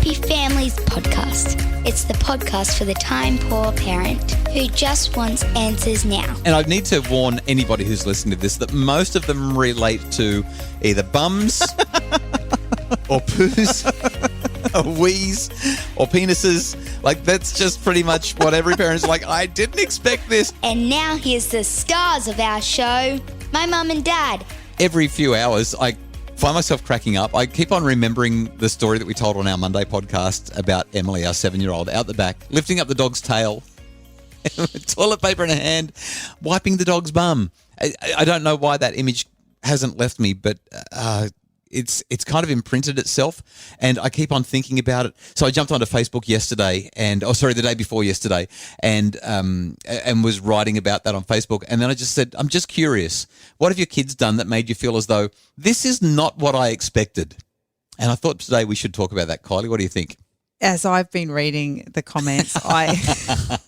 Happy Families podcast. It's the podcast for the time-poor parent who just wants answers now. And I need to warn anybody who's listening to this that most of them relate to either bums or poos or wheeze or penises. Like, that's just pretty much what every parent's like, I didn't expect this. And now here's the stars of our show, my mum and dad. Every few hours, I find myself cracking up. I keep on remembering the story that we told on our Monday podcast about Emily, our 7-year-old, out the back, lifting up the dog's tail, toilet paper in her hand, wiping the dog's bum. I don't know why that image hasn't left me, but it's kind of imprinted itself, and I keep on thinking about it. So I jumped onto Facebook yesterday, the day before yesterday, and was writing about that on Facebook. And then I just said, I'm just curious, what have your kids done that made you feel as though this is not what I expected? And I thought today we should talk about that. Kylie, what do you think? As I've been reading the comments, I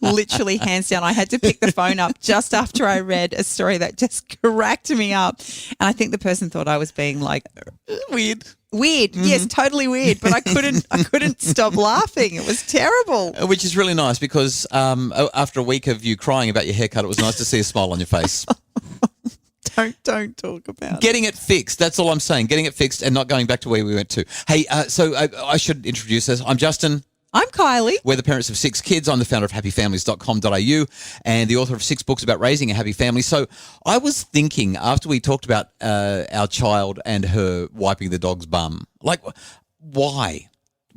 literally, hands down, I had to pick the phone up just after I read a story that just cracked me up. And I think the person thought I was being like Weird. Mm-hmm. Yes, totally weird. But I couldn't stop laughing. It was terrible. Which is really nice because after a week of you crying about your haircut, it was nice to see a smile on your face. Don't talk about Getting it fixed. That's all I'm saying. Getting it fixed and not going back to where we went to. Hey, so I should introduce us. I'm Justin. I'm Kylie. We're the parents of 6 kids. I'm the founder of happyfamilies.com.au and the author of 6 books about raising a happy family. So I was thinking, after we talked about our child and her wiping the dog's bum, like, why?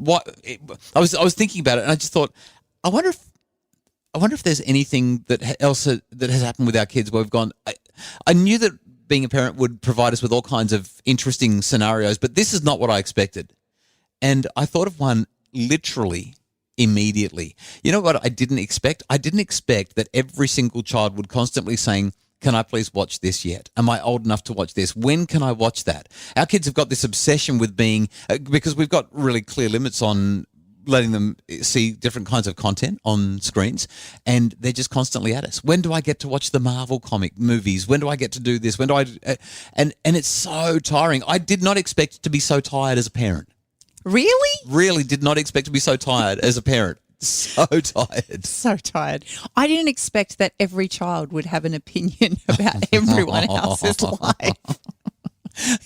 I was thinking about it, and I just thought, I wonder if there's anything else that has happened with our kids where we've gone, I knew that being a parent would provide us with all kinds of interesting scenarios, but this is not what I expected. And I thought of one literally immediately. You know what I didn't expect? I didn't expect that every single child would constantly saying, can I please watch this yet? Am I old enough to watch this? When can I watch that? Our kids have got this obsession with being, because we've got really clear limits on letting them see different kinds of content on screens, and they're just constantly at us. When do I get to watch the Marvel comic movies? When do I get to do this? When do I? And it's so tiring. I did not expect to be so tired as a parent. Really? Really did not expect to be so tired as a parent. So tired. So tired. I didn't expect that every child would have an opinion about everyone else's life.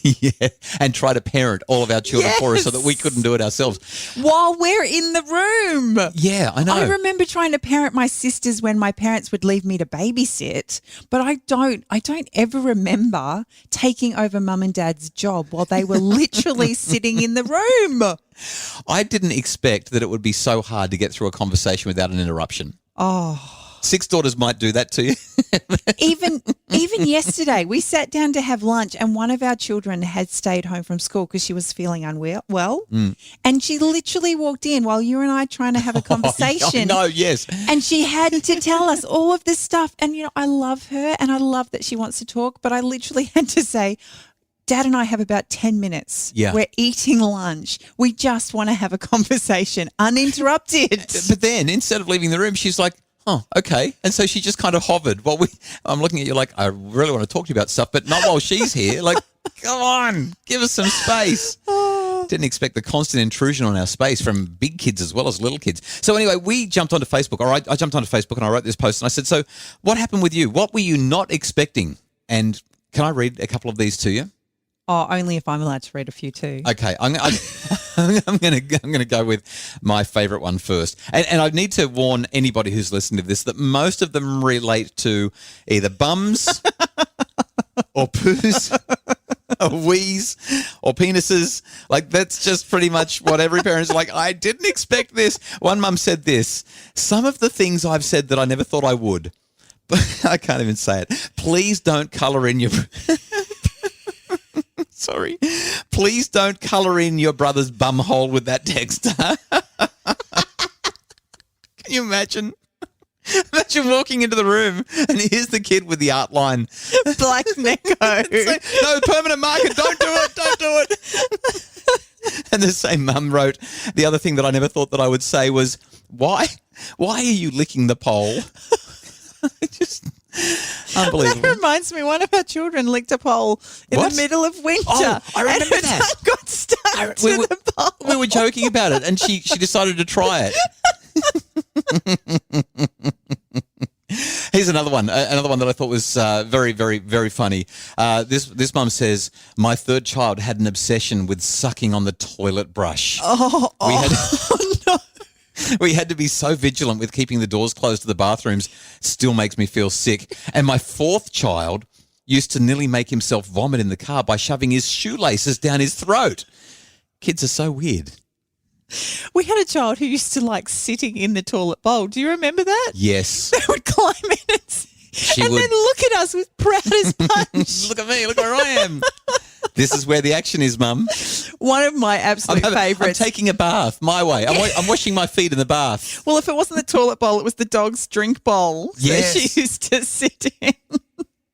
Yeah, and try to parent all of our children for us so that we couldn't do it ourselves. While we're in the room. Yeah, I know. I remember trying to parent my sisters when my parents would leave me to babysit, but I don't ever remember taking over mum and dad's job while they were literally sitting in the room. I didn't expect that it would be so hard to get through a conversation without an interruption. Oh. 6 daughters might do that to you. Even yesterday, we sat down to have lunch, and one of our children had stayed home from school because she was feeling unwell. And she literally walked in while you and I trying to have a conversation. Oh, no, yes. And she had to tell us all of this stuff. And, you know, I love her and I love that she wants to talk, but I literally had to say, Dad and I have about 10 minutes. Yeah. We're eating lunch. We just want to have a conversation uninterrupted. But then instead of leaving the room, she's like, oh, okay. And so she just kind of hovered. I'm looking at you like, I really want to talk to you about stuff, but not while she's here. Like, come on, give us some space. Didn't expect the constant intrusion on our space from big kids as well as little kids. So anyway, we jumped onto Facebook. All right, I jumped onto Facebook and I wrote this post and I said, so what happened with you? What were you not expecting? And can I read a couple of these to you? Oh, only if I'm allowed to read a few too. Okay, I'm going to go with my favourite one first, and I need to warn anybody who's listening to this that most of them relate to either bums or poos or wheeze or penises. Like, that's just pretty much what every parent's like. I didn't expect this. One mum said this: some of the things I've said that I never thought I would, but I can't even say it. Please don't colour in your. Sorry. Please don't colour in your brother's bum hole with that text. Can you imagine? Imagine walking into the room and here's the kid with the art line. Black Necco. No, permanent marker. Don't do it. And the same mum wrote, the other thing that I never thought that I would say was, why are you licking the pole? Unbelievable. That reminds me, one of our children licked a pole in What? the middle of winter. Oh, I remember and her that. tongue got stuck to the pole. We were joking about it, and she decided to try it. Here's another one that I thought was very, very, very funny. This mum says, my third child had an obsession with sucking on the toilet brush. No. We had to be so vigilant with keeping the doors closed to the bathrooms. Still makes me feel sick. And my fourth child used to nearly make himself vomit in the car by shoving his shoelaces down his throat. Kids are so weird. We had a child who used to like sitting in the toilet bowl. Do you remember that? Yes. They would climb in and then look at us with proud as punch. Look at me. Look where I am. This is where the action is, Mum. One of my absolute favourites. I'm taking a bath my way. I'm washing my feet in the bath. Well, if it wasn't the toilet bowl, it was the dog's drink bowl Yes. that she used to sit in.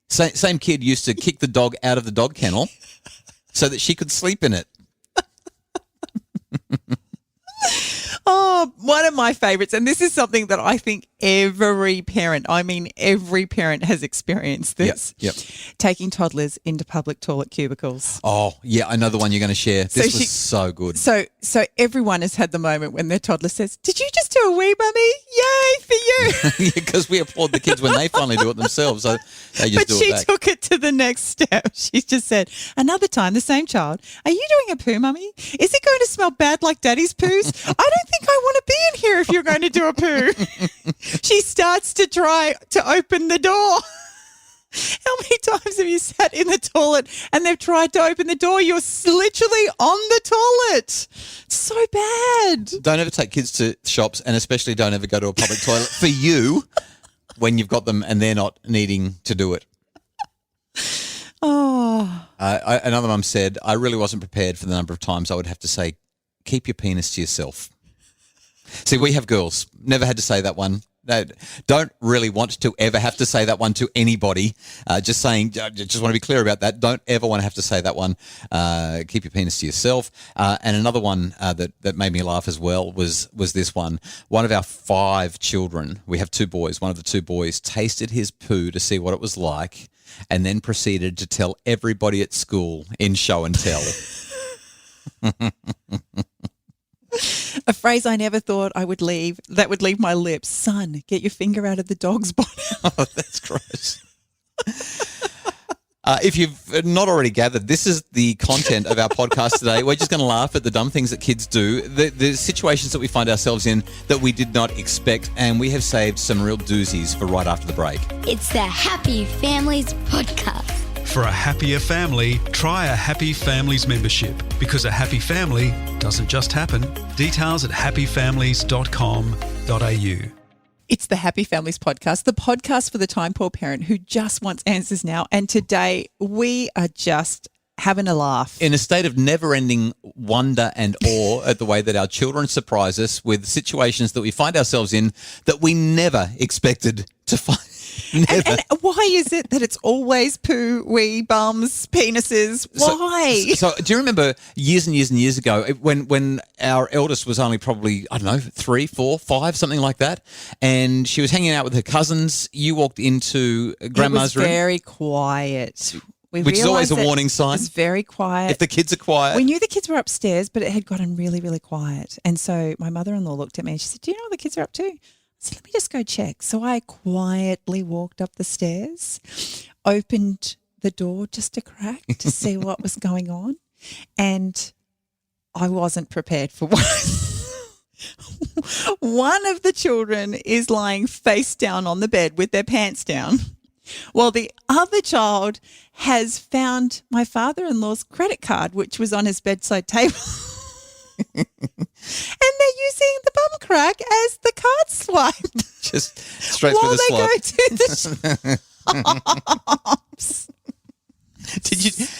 Same kid used to kick the dog out of the dog kennel so that she could sleep in it. Oh, one of my favourites, and this is something that I think every parent has experienced this. Yep. Taking toddlers into public toilet cubicles. Oh, yeah, I know the one you're going to share. This So was so good. So everyone has had the moment when their toddler says, "Did you just do a wee, mummy? Yay for you!" Because we applaud the kids when they finally do it themselves. So they just But do she it back. took it to the next step. She just said, another time, the same child, "Are you doing a poo, mummy? Is it going to smell bad like daddy's poos? I don't think I want to be in here if you're going to do a poo." She starts to try to open the door. How many times have you sat in the toilet and they've tried to open the door? You're literally on the toilet. It's so bad. Don't ever take kids to shops, and especially don't ever go to a public toilet for you when you've got them and they're not needing to do it. Oh. Another mum said, I really wasn't prepared for the number of times I would have to say, keep your penis to yourself. See, we have girls. Never had to say that one. No, don't really want to ever have to say that one to anybody. Just saying, just want to be clear about that. Don't ever want to have to say that one. Keep your penis to yourself. And another one that made me laugh as well was this one. One of our 5 children, we have 2 boys, one of the 2 boys tasted his poo to see what it was like and then proceeded to tell everybody at school in show and tell. A phrase I never thought I would leave, that would leave my lips. Son, get your finger out of the dog's bottom. Oh, that's gross. If you've not already gathered, this is the content of our podcast today. We're just going to laugh at the dumb things that kids do, the situations that we find ourselves in that we did not expect, and we have saved some real doozies for right after the break. It's the Happy Families Podcast. For a happier family, try a Happy Families membership, because a happy family doesn't just happen. Details at happyfamilies.com.au. It's the Happy Families Podcast, the podcast for the time poor parent who just wants answers now. And today we are just having a laugh. In a state of never-ending wonder and awe at the way that our children surprise us with situations that we find ourselves in that we never expected to find. Never. And why is it that it's always poo, wee, bums, penises? Why? So do you remember years and years and years ago when our eldest was only probably, I don't know, 3, 4, 5, something like that, and she was hanging out with her cousins, you walked into Grandma's room. It was very quiet. Which is always a warning sign. It was very quiet. If the kids are quiet. We knew the kids were upstairs, but it had gotten really, really quiet. And so my mother-in-law looked at me and she said, "Do you know what the kids are up to?" I said, "Let me just go check." So I quietly walked up the stairs, opened the door just a crack to see what was going on, and I wasn't prepared for what. One of the children is lying face down on the bed with their pants down, while the other child has found my father-in-law's credit card, which was on his bedside table. And they're using the bum crack as the card swipe. Just straight while through the slot. they go to the shops.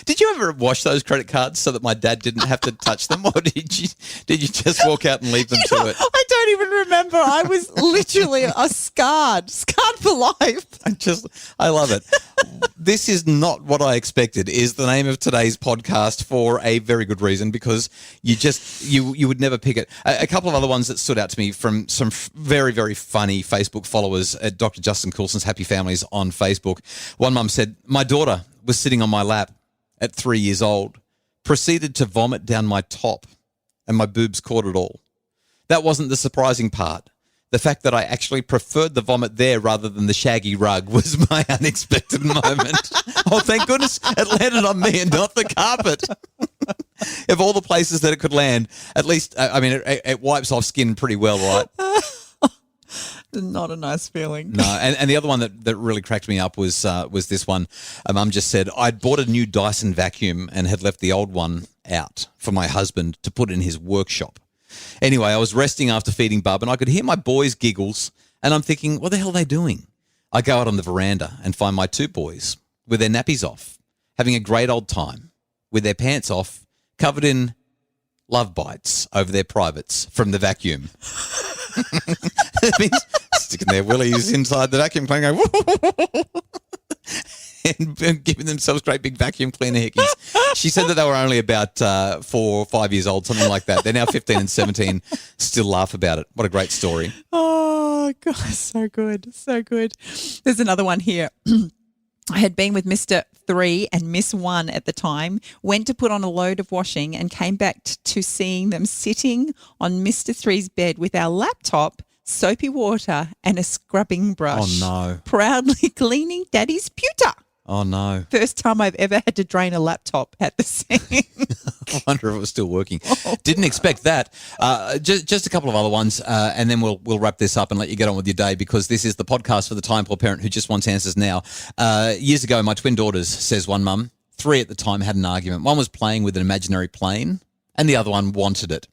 Did you ever wash those credit cards so that my dad didn't have to touch them, or did you just walk out and leave them to it? I don't don't even remember. I was literally scarred for life. I love it. This is not what I expected is the name of today's podcast for a very good reason, because you would never pick it. A couple of other ones that stood out to me from some very, very funny Facebook followers at Dr. Justin Coulson's Happy Families on Facebook. One mum said, my daughter was sitting on my lap at 3 years old, proceeded to vomit down my top, and my boobs caught it all. That wasn't the surprising part. The fact that I actually preferred the vomit there rather than the shaggy rug was my unexpected moment. Oh, thank goodness it landed on me and not the carpet. Of all the places that it could land, at least, it wipes off skin pretty well, right? Not a nice feeling. No, and the other one that really cracked me up was this one. Mum just said, I'd bought a new Dyson vacuum and had left the old one out for my husband to put in his workshop. Anyway, I was resting after feeding Bub and I could hear my boys' giggles and I'm thinking, what the hell are they doing? I go out on the veranda and find my two boys with their nappies off, having a great old time, with their pants off, covered in love bites over their privates from the vacuum. It means sticking their willies inside the vacuum cleaner going, and giving themselves great big vacuum cleaner hickeys. She said that they were only about 4 or 5 years old, something like that. They're now 15 and 17, still laugh about it. What a great story. Oh, God, so good. So good. There's another one here. I had been with Mr. 3 and Miss 1 at the time, went to put on a load of washing and came back to seeing them sitting on Mr. 3's bed with our laptop, soapy water and a scrubbing brush. Oh, no. Proudly cleaning Daddy's pewter. Oh, no. First time I've ever had to drain a laptop at the scene. I wonder if it was still working. Didn't expect that. Just a couple of other ones, and then we'll wrap this up and let you get on with your day, because this is the podcast for the time poor parent who just wants answers now. Years ago, my twin daughters, says one mum, 3 at the time, had an argument. One was playing with an imaginary plane and the other one wanted it.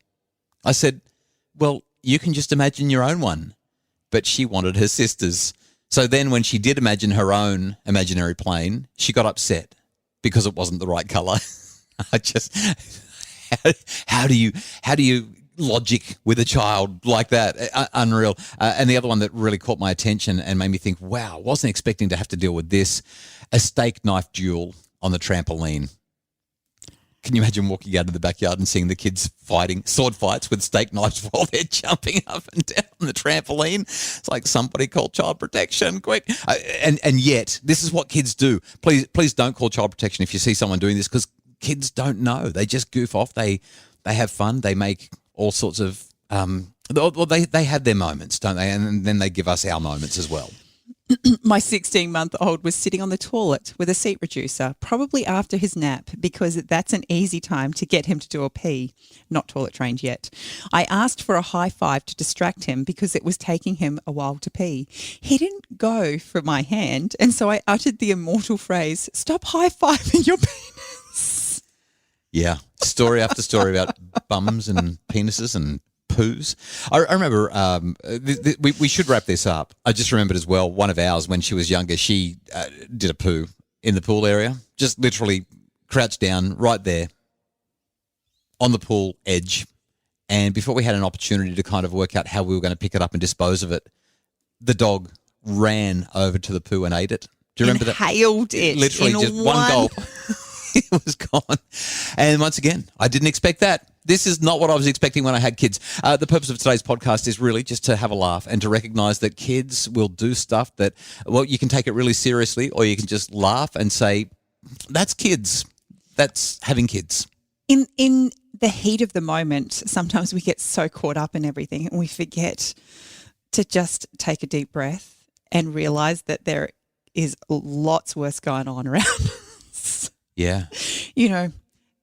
I said, well, you can just imagine your own one. But she wanted her sister's. So then when she did imagine her own imaginary plane, she got upset because it wasn't the right colour. I just, how do you logic with a child like that? Unreal. And the other one that really caught my attention and made me think, wow, wasn't expecting to have to deal with this, a steak knife duel on the trampoline. Can you imagine walking out of the backyard and seeing the kids fighting sword fights with steak knives while they're jumping up and down on the trampoline? It's like, somebody call child protection quick. And yet, this is what kids do. Please don't call child protection if you see someone doing this, because kids don't know. They just goof off. They have fun. They make all sorts of they have their moments, don't they? And then they give us our moments as well. My 16-month-old was sitting on the toilet with a seat reducer, probably after his nap, because that's an easy time to get him to do a pee. Not toilet trained yet. I asked for a high five to distract him because it was taking him a while to pee. He didn't go for my hand, and so I uttered the immortal phrase, "Stop high-fiving your penis." Yeah, story after story about bums and penises and poos. I remember, we should wrap this up. I just remembered as well, one of ours, when she was younger, she did a poo in the pool area, just literally crouched down right there on the pool edge. And before we had an opportunity to kind of work out how we were going to pick it up and dispose of it, the dog ran over to the poo and ate it. Do you remember that? Inhaled it. Literally just one gulp. It was gone. And once again, I didn't expect that. This is not what I was expecting when I had kids. The purpose of today's podcast is really just to have a laugh and to recognize that kids will do stuff that, well, you can take it really seriously, or you can just laugh and say, that's kids. That's having kids. In the heat of the moment, sometimes we get so caught up in everything and we forget to just take a deep breath and realize that there is lots worse going on around us. Yeah. You know,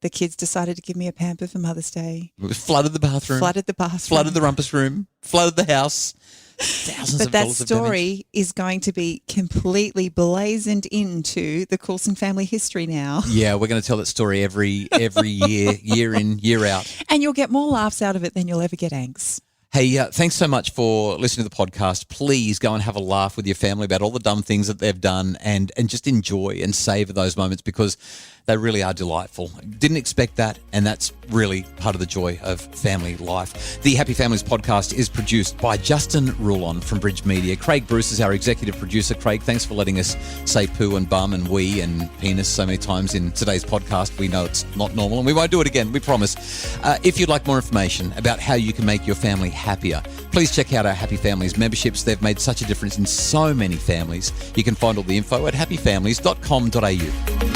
the kids decided to give me a pamper for Mother's Day. Flooded the bathroom. Flooded Flooded the rumpus room. Flooded the house. Thousands but of that dollars of story is going to be completely blazoned into the Coulson family history now. Yeah, we're going to tell that story every year, year in, year out. And you'll get more laughs out of it than you'll ever get angst. Hey, thanks so much for listening to the podcast. Please go and have a laugh with your family about all the dumb things that they've done and just enjoy and savor those moments, because They really are delightful. Didn't expect that, and that's really part of the joy of family life. The Happy Families podcast is produced by Justin Rulon from Bridge Media. Craig Bruce is our executive producer. Craig, thanks for letting us say poo and bum and wee and penis so many times in today's podcast. We know it's not normal, and we won't do it again, we promise. If you'd like more information about how you can make your family happier, please check out our Happy Families memberships. They've made such a difference in so many families. You can find all the info at happyfamilies.com.au.